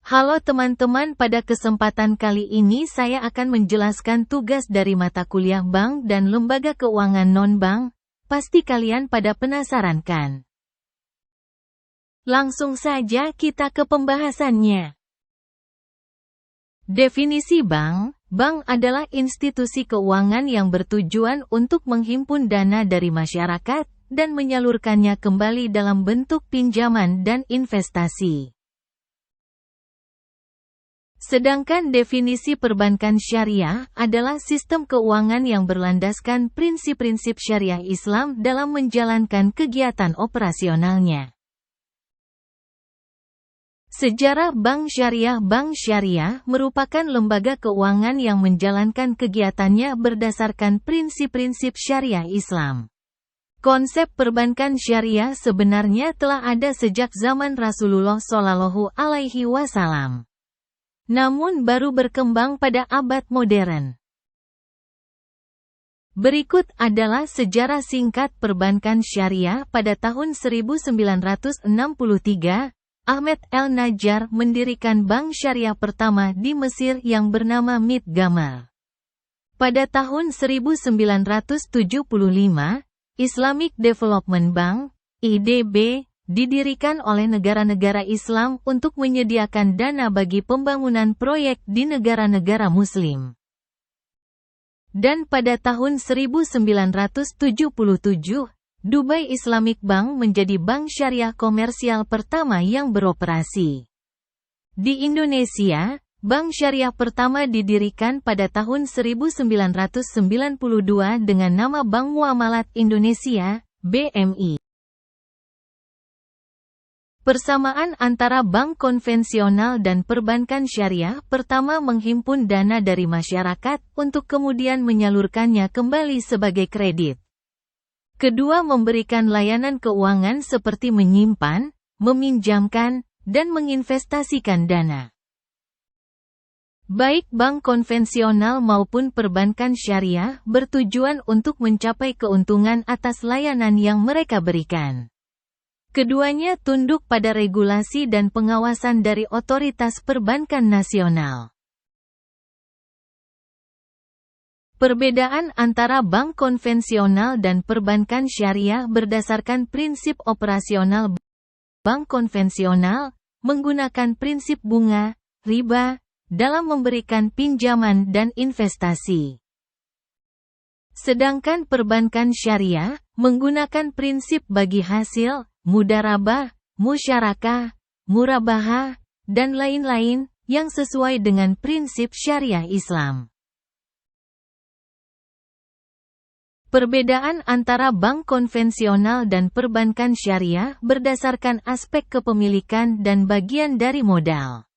Halo teman-teman, pada kesempatan kali ini saya akan menjelaskan tugas dari mata kuliah bank dan lembaga keuangan non-bank. Pasti kalian pada penasaran kan? Langsung saja kita ke pembahasannya. Definisi bank. Bank adalah institusi keuangan yang bertujuan untuk menghimpun dana dari masyarakat dan menyalurkannya kembali dalam bentuk pinjaman dan investasi. Sedangkan definisi perbankan syariah adalah sistem keuangan yang berlandaskan prinsip-prinsip syariah Islam dalam menjalankan kegiatan operasionalnya. Sejarah Bank Syariah merupakan lembaga keuangan yang menjalankan kegiatannya berdasarkan prinsip-prinsip syariah Islam. Konsep perbankan syariah sebenarnya telah ada sejak zaman Rasulullah Shallallahu Alaihi Wasallam. Namun baru berkembang pada abad modern. Berikut adalah sejarah singkat perbankan syariah. Pada tahun 1963, Ahmed El-Najjar mendirikan bank syariah pertama di Mesir yang bernama Mit Gamal. Pada tahun 1975, Islamic Development Bank, IDB, didirikan oleh negara-negara Islam untuk menyediakan dana bagi pembangunan proyek di negara-negara Muslim. Dan pada tahun 1977, Dubai Islamic Bank menjadi bank syariah komersial pertama yang beroperasi. Di Indonesia, bank syariah pertama didirikan pada tahun 1992 dengan nama Bank Muamalat Indonesia, BMI. Persamaan antara bank konvensional dan perbankan syariah: pertama, menghimpun dana dari masyarakat untuk kemudian menyalurkannya kembali sebagai kredit. Kedua, memberikan layanan keuangan seperti menyimpan, meminjamkan, dan menginvestasikan dana. Baik bank konvensional maupun perbankan syariah bertujuan untuk mencapai keuntungan atas layanan yang mereka berikan. Keduanya tunduk pada regulasi dan pengawasan dari otoritas perbankan nasional. Perbedaan antara bank konvensional dan perbankan syariah berdasarkan prinsip operasional. Bank konvensional menggunakan prinsip bunga, riba, dalam memberikan pinjaman dan investasi. Sedangkan perbankan syariah menggunakan prinsip bagi hasil, mudharabah, musyarakah, murabahah, dan lain-lain, yang sesuai dengan prinsip syariah Islam. Perbedaan antara bank konvensional dan perbankan syariah berdasarkan aspek kepemilikan dan bagian dari modal.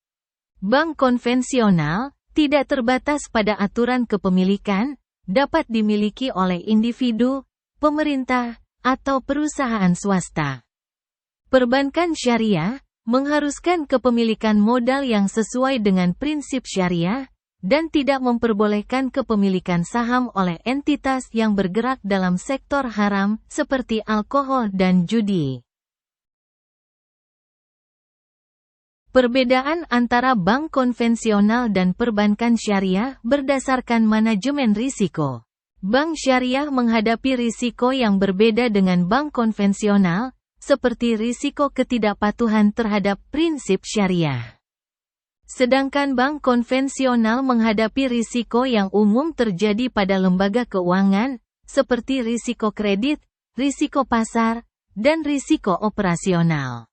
Bank konvensional tidak terbatas pada aturan kepemilikan, dapat dimiliki oleh individu, pemerintah, atau perusahaan swasta. Perbankan syariah mengharuskan kepemilikan modal yang sesuai dengan prinsip syariah dan tidak memperbolehkan kepemilikan saham oleh entitas yang bergerak dalam sektor haram seperti alkohol dan judi. Perbedaan antara bank konvensional dan perbankan syariah berdasarkan manajemen risiko. Bank syariah menghadapi risiko yang berbeda dengan bank konvensional, seperti risiko ketidakpatuhan terhadap prinsip syariah. Sedangkan bank konvensional menghadapi risiko yang umum terjadi pada lembaga keuangan, seperti risiko kredit, risiko pasar, dan risiko operasional.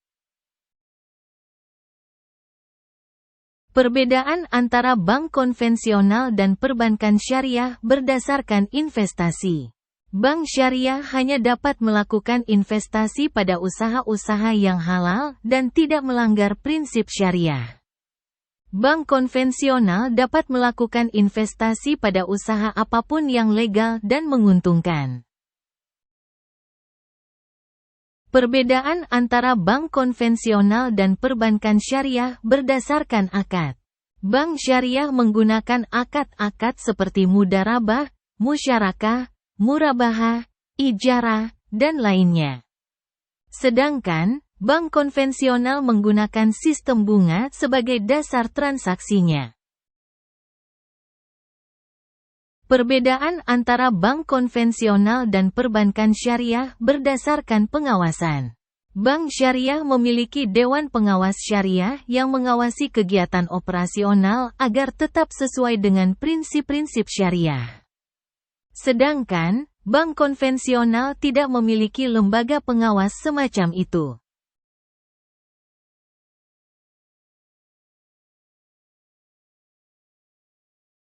Perbedaan antara bank konvensional dan perbankan syariah berdasarkan investasi. Bank syariah hanya dapat melakukan investasi pada usaha-usaha yang halal dan tidak melanggar prinsip syariah. Bank konvensional dapat melakukan investasi pada usaha apapun yang legal dan menguntungkan. Perbedaan antara bank konvensional dan perbankan syariah berdasarkan akad. Bank syariah menggunakan akad-akad seperti mudharabah, musyarakah, murabahah, ijarah, dan lainnya. Sedangkan Bank konvensional menggunakan sistem bunga sebagai dasar transaksinya. Perbedaan antara bank konvensional dan perbankan syariah berdasarkan pengawasan. Bank syariah memiliki dewan pengawas syariah yang mengawasi kegiatan operasional agar tetap sesuai dengan prinsip-prinsip syariah. Sedangkan, bank konvensional tidak memiliki lembaga pengawas semacam itu.